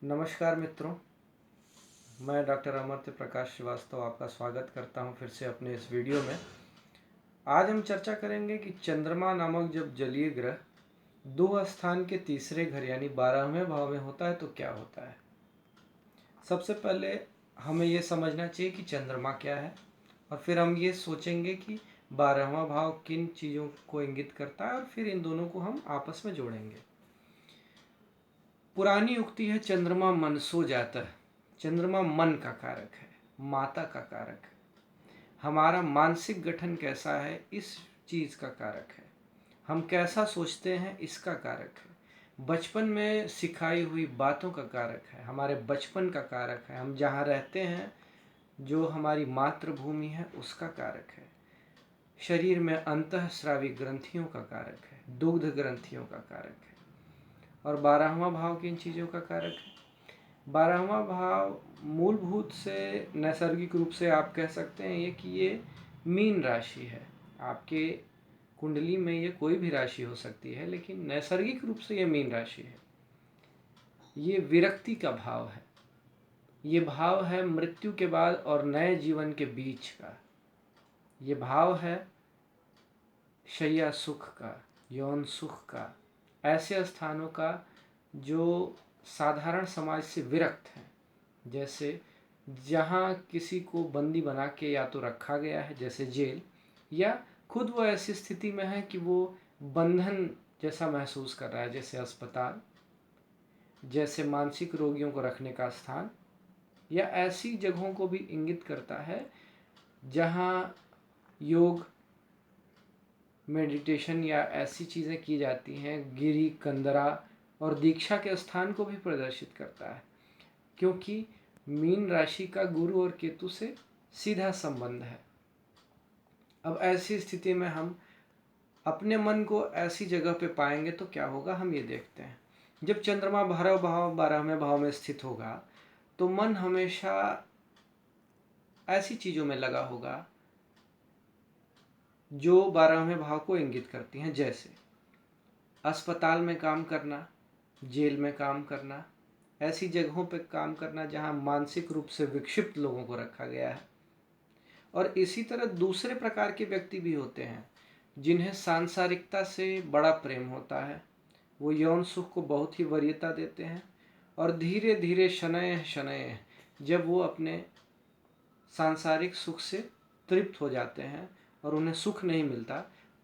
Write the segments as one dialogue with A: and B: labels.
A: नमस्कार मित्रों, मैं डॉक्टर अमर्त्य प्रकाश श्रीवास्तव आपका स्वागत करता हूं फिर से अपने इस वीडियो में। आज हम चर्चा करेंगे कि चंद्रमा नामक जब जलीय ग्रह दो स्थान के तीसरे घर यानी 12वें भाव में होता है तो क्या होता है। सबसे पहले हमें ये समझना चाहिए कि चंद्रमा क्या है और फिर हम ये सोचेंगे कि 12वां भाव किन चीज़ों को इंगित करता है और फिर इन दोनों को हम आपस में जोड़ेंगे। पुरानी उक्ति है, चंद्रमा मन सो जाता है। चंद्रमा मन का कारक है, माता का कारक है। हमारा मानसिक गठन कैसा है इस चीज़ का कारक है। हम कैसा सोचते हैं इसका कारक है। बचपन में सिखाई हुई बातों का कारक है, हमारे बचपन का कारक है। हम जहाँ रहते हैं, जो हमारी मातृभूमि है, उसका कारक है। शरीर में अंतःस्रावी ग्रंथियों का कारक है, दुग्ध ग्रंथियों का कारक है। और 12वां भाव किन चीज़ों का कारक है। 12वां भाव मूलभूत से नैसर्गिक रूप से आप कह सकते हैं ये कि ये मीन राशि है। आपके कुंडली में ये कोई भी राशि हो सकती है, लेकिन नैसर्गिक रूप से ये मीन राशि है। ये विरक्ति का भाव है। ये भाव है मृत्यु के बाद और नए जीवन के बीच का। ये भाव है शैया सुख का, यौन सुख का, ऐसे स्थानों का जो साधारण समाज से विरक्त हैं। जैसे जहाँ किसी को बंदी बना के या तो रखा गया है जैसे जेल, या खुद वो ऐसी स्थिति में है कि वो बंधन जैसा महसूस कर रहा है जैसे अस्पताल, जैसे मानसिक रोगियों को रखने का स्थान, या ऐसी जगहों को भी इंगित करता है जहाँ योग, मेडिटेशन या ऐसी चीज़ें की जाती हैं। गिरी, कंदरा और दीक्षा के स्थान को भी प्रदर्शित करता है, क्योंकि मीन राशि का गुरु और केतु से सीधा संबंध है। अब ऐसी स्थिति में हम अपने मन को ऐसी जगह पे पाएंगे तो क्या होगा, हम ये देखते हैं। जब चंद्रमा 12वें भाव में स्थित होगा तो मन हमेशा ऐसी चीज़ों में लगा होगा जो 12वें भाव को इंगित करती हैं, जैसे अस्पताल में काम करना, जेल में काम करना, ऐसी जगहों पे काम करना जहां मानसिक रूप से विक्षिप्त लोगों को रखा गया है। और इसी तरह दूसरे प्रकार के व्यक्ति भी होते हैं जिन्हें सांसारिकता से बड़ा प्रेम होता है। वो यौन सुख को बहुत ही वरीयता देते हैं और धीरे धीरे शनय शनय जब वो अपने सांसारिक सुख से तृप्त हो जाते हैं और उन्हें सुख नहीं मिलता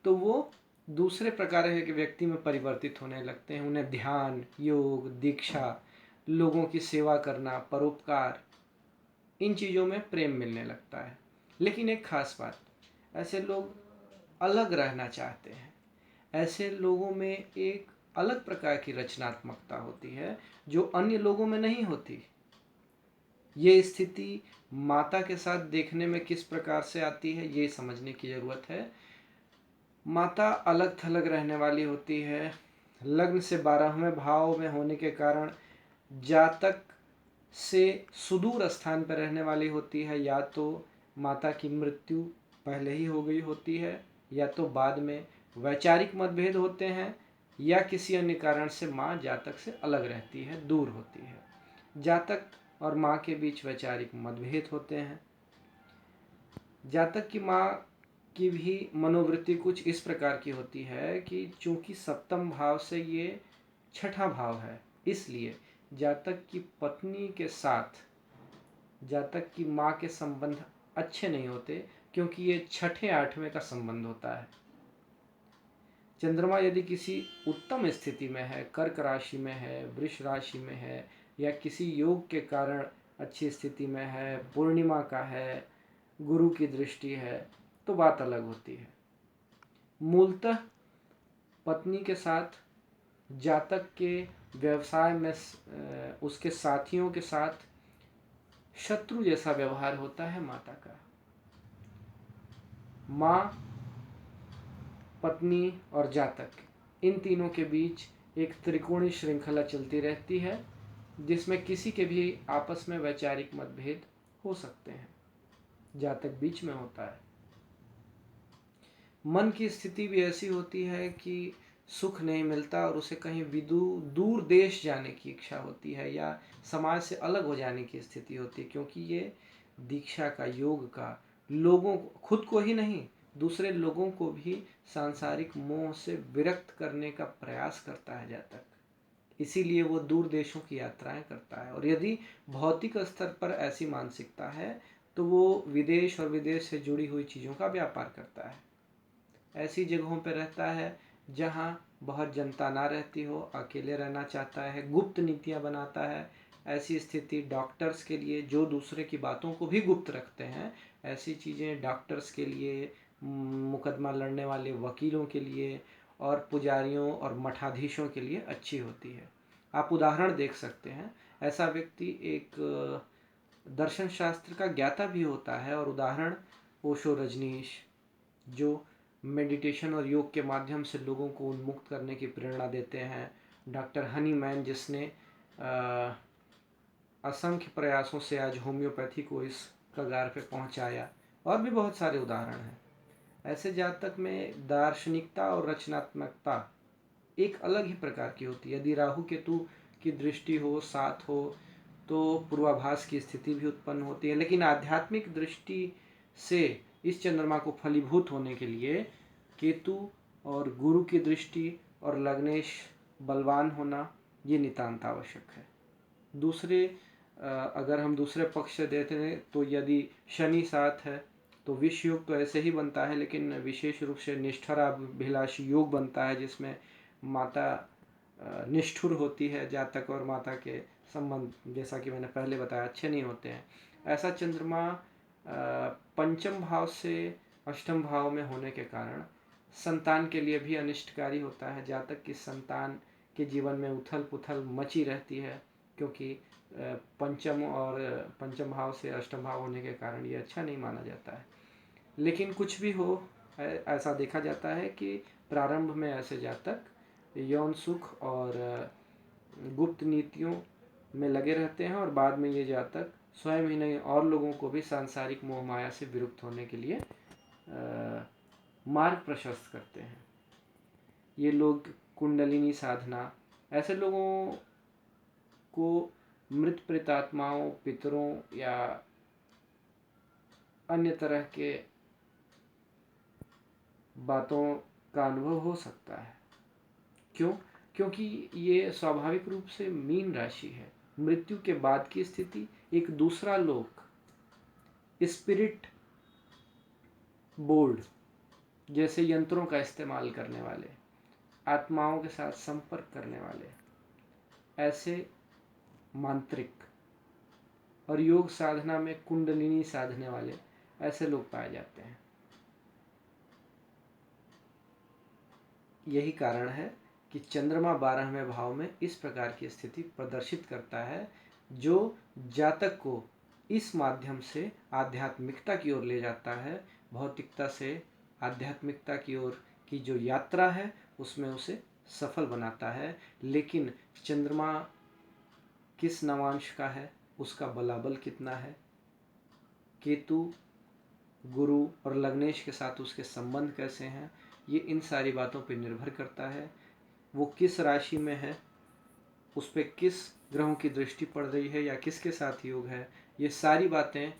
A: तो वो दूसरे प्रकार के व्यक्ति में परिवर्तित होने लगते हैं। उन्हें ध्यान, योग, दीक्षा, लोगों की सेवा करना, परोपकार, इन चीज़ों में प्रेम मिलने लगता है। लेकिन एक खास बात, ऐसे लोग अलग रहना चाहते हैं। ऐसे लोगों में एक अलग प्रकार की रचनात्मकता होती है जो अन्य लोगों में नहीं होती। ये स्थिति माता के साथ देखने में किस प्रकार से आती है, ये समझने की ज़रूरत है। माता अलग थलग रहने वाली होती है। लग्न से 12वें भाव में होने के कारण जातक से सुदूर स्थान पर रहने वाली होती है। या तो माता की मृत्यु पहले ही हो गई होती है, या तो बाद में वैचारिक मतभेद होते हैं, या किसी अन्य कारण से माँ जातक से अलग रहती है, दूर होती है। जातक और माँ के बीच वैचारिक मतभेद होते हैं। जातक की माँ की भी मनोवृत्ति कुछ इस प्रकार की होती है कि चूंकि सप्तम भाव से ये छठा भाव है, इसलिए जातक की पत्नी के साथ जातक की माँ के संबंध अच्छे नहीं होते, क्योंकि ये छठे आठवें का संबंध होता है। चंद्रमा यदि किसी उत्तम स्थिति में है, कर्क राशि में है, वृष राशि में है, या किसी योग के कारण अच्छी स्थिति में है, पूर्णिमा का है, गुरु की दृष्टि है, तो बात अलग होती है। मूलतः पत्नी के साथ जातक के व्यवसाय में उसके साथियों के साथ शत्रु जैसा व्यवहार होता है माता का। माँ, पत्नी और जातक, इन तीनों के बीच एक त्रिकोणीय श्रृंखला चलती रहती है, जिसमें किसी के भी आपस में वैचारिक मतभेद हो सकते हैं। जातक बीच में होता है। मन की स्थिति भी ऐसी होती है कि सुख नहीं मिलता और उसे कहीं दूर देश जाने की इच्छा होती है या समाज से अलग हो जाने की स्थिति होती है, क्योंकि ये दीक्षा का, योग का, लोगों को, खुद को ही नहीं दूसरे लोगों को भी सांसारिक मोह से विरक्त करने का प्रयास करता है जातक। इसीलिए वो दूर देशों की यात्राएं करता है। और यदि भौतिक स्तर पर ऐसी मानसिकता है तो वो विदेश और विदेश से जुड़ी हुई चीज़ों का व्यापार करता है। ऐसी जगहों पर रहता है जहाँ बहुत जनता ना रहती हो, अकेले रहना चाहता है, गुप्त नीतियाँ बनाता है। ऐसी स्थिति डॉक्टर्स के लिए, जो दूसरे की बातों को भी गुप्त रखते हैं, ऐसी चीज़ें डॉक्टर्स के लिए, मुकदमा लड़ने वाले वकीलों के लिए और पुजारियों और मठाधीशों के लिए अच्छी होती है। आप उदाहरण देख सकते हैं। ऐसा व्यक्ति एक दर्शन शास्त्र का ज्ञाता भी होता है। और उदाहरण ओशो रजनीश, जो मेडिटेशन और योग के माध्यम से लोगों को उन्मुक्त करने की प्रेरणा देते हैं। डॉक्टर हनीमैन, जिसने असंख्य प्रयासों से आज होम्योपैथी को इस कगार पे पहुंचाया। और भी बहुत सारे उदाहरण हैं। ऐसे जातक में दार्शनिकता और रचनात्मकता एक अलग ही प्रकार की होती है। यदि राहु केतु की दृष्टि हो, साथ हो, तो पूर्वाभास की स्थिति भी उत्पन्न होती है। लेकिन आध्यात्मिक दृष्टि से इस चंद्रमा को फलीभूत होने के लिए केतु और गुरु की दृष्टि और लग्नेश बलवान होना ये नितांत आवश्यक है। दूसरे अगर हम दूसरे पक्ष से देते हैं तो यदि शनि साथ है तो विष योग तो ऐसे ही बनता है, लेकिन विशेष रूप से निष्ठराभिलाषी योग बनता है, जिसमें माता निष्ठुर होती है। जातक और माता के संबंध, जैसा कि मैंने पहले बताया, अच्छे नहीं होते हैं। ऐसा चंद्रमा पंचम भाव से अष्टम भाव में होने के कारण संतान के लिए भी अनिष्टकारी होता है। जातक की संतान के जीवन में उथल पुथल मची रहती है, क्योंकि पंचम भाव से अष्टम भाव होने के कारण ये अच्छा नहीं माना जाता है। लेकिन कुछ भी हो, ऐसा देखा जाता है कि प्रारंभ में ऐसे जातक यौन सुख और गुप्त नीतियों में लगे रहते हैं और बाद में ये जातक स्वयं ही नहीं और लोगों को भी सांसारिक मोह माया से विरुक्त होने के लिए मार्ग प्रशस्त करते हैं। ये लोग कुंडलिनी साधना, ऐसे लोगों को मृत प्रेतात्माओं, पितरों या अन्य तरह के बातों का अनुभव हो सकता है। क्यों? क्योंकि ये स्वाभाविक रूप से मीन राशि है। मृत्यु के बाद की स्थिति एक दूसरा लोक, स्पिरिट बोर्ड जैसे यंत्रों का इस्तेमाल करने वाले, आत्माओं के साथ संपर्क करने वाले, ऐसे मांत्रिक और योग साधना में कुंडलिनी साधने वाले ऐसे लोग पाए जाते हैं। यही कारण है कि चंद्रमा 12वें भाव में इस प्रकार की स्थिति प्रदर्शित करता है, जो जातक को इस माध्यम से आध्यात्मिकता की ओर ले जाता है। भौतिकता से आध्यात्मिकता की ओर की जो यात्रा है उसमें उसे सफल बनाता है। लेकिन चंद्रमा किस नवांश का है, उसका बलाबल कितना है, केतु, गुरु और लग्नेश के साथ उसके संबंध कैसे हैं, ये इन सारी बातों पर निर्भर करता है। वो किस राशि में है, उस पर किस ग्रहों की दृष्टि पड़ रही है या किसके साथ योग है, ये सारी बातें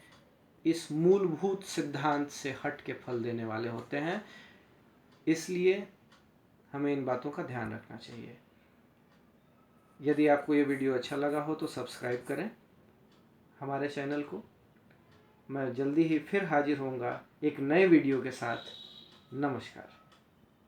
A: इस मूलभूत सिद्धांत से हट के फल देने वाले होते हैं। इसलिए हमें इन बातों का ध्यान रखना चाहिए। यदि आपको ये वीडियो अच्छा लगा हो तो सब्सक्राइब करें हमारे चैनल को। मैं जल्दी ही फिर हाजिर होऊंगा एक नए वीडियो के साथ। नमस्कार।